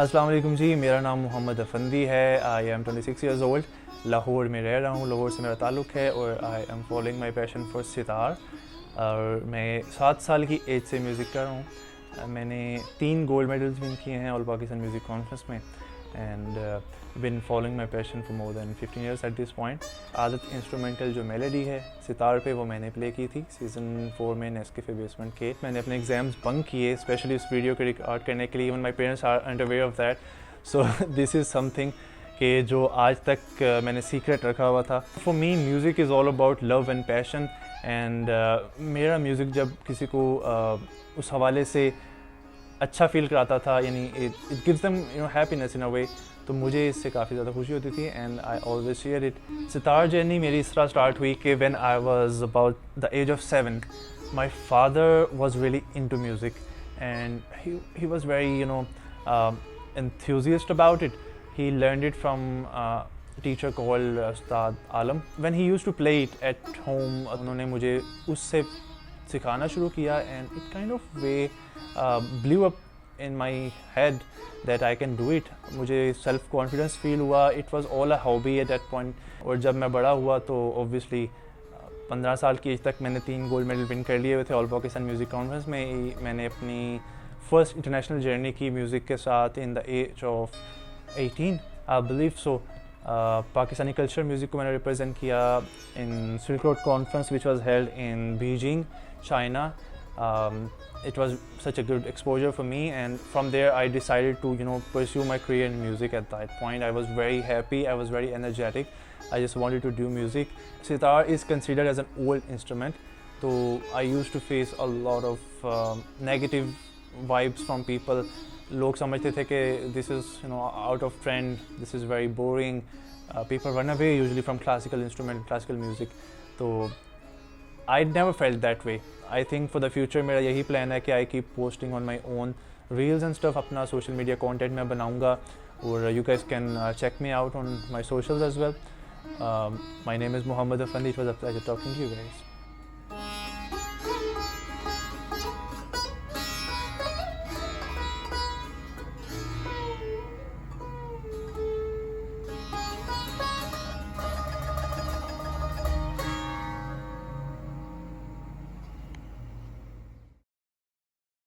अस्सलाम वालेकुम जी, मेरा नाम मोहम्मद अफंदी है। I am 26 years old, Lahore में रह रहा हूँ, लाहौर से मेरा ताल्लुक़ है और I am following my passion for sitar. और मैं 7 साल की एज से म्यूज़िक कर रहा हूँ। मैंने 3 गोल्ड मेडल्स विन किए हैं ऑल पाकिस्तान म्यूज़िक कॉन्फ्रेंस में and been following my passion for more than 15 years at this point. आदत इंस्ट्रोमैंटल जो मेलोडी है सितार पे, वो मैंने प्ले की थी सीज़न 4 में नेस्कैफे बेसमेंट केट। मैंने अपने एग्ज़ाम्स बंक किए स्पेशली इस वीडियो को रिकॉर्ड करने के लिए। Even my parents are unaware of that, so this is something कि जो आज तक मैंने सीक्रेट रखा हुआ था। For me music is all about love and passion and मेरा म्यूज़िक जब किसी को उस हवाले से अच्छा फील कराता था, यानी it gives them happiness in a way, तो मुझे इससे काफ़ी ज़्यादा खुशी होती थी and I always share it. Sitar journey मेरी इस तरह स्टार्ट हुई कि when I was about the age of 7, my father was really into music and he was very enthusiast about it. He learned it from a teacher called Ustad Alam. When he used to play it at home, उन्होंने मुझे उससे सिखाना शुरू किया and it kind of way blew up in my head that I can do it. मुझे self confidence feel हुआ. It was all a hobby at that point. और जब मैं बड़ा हुआ तो obviously 15 साल की एज तक मैंने 3 गोल्ड मेडल विन कर लिए हुए थे ऑल पाकिस्तान म्यूज़िक कॉन्फ्रेंस में। मैंने अपनी फर्स्ट इंटरनेशनल जर्नी की म्यूज़िक के साथ in the age of 18 I believe so. Pakistani culture music को मैंने रिप्रेजेंट किया in Silk Road conference which was held in Beijing, China. It was such a good exposure for me, and from there I decided to pursue my career in music. At that point I was very happy, I was very energetic, I just wanted to do music. Sitar is considered as an old instrument, so I used to face a lot of negative vibes from people. लोग समझते थे कि this is out of trend, this is very boring, people run away usually from classical instrument, classical music. तो I never felt that way. I think for the future मेरा यही plan है कि I keep posting on my own reels and stuff, अपना social media content मैं बनाऊँगा और you guys can check me out on my socials as well. My name is Muhammad Afandi. It was a pleasure talking to you guys.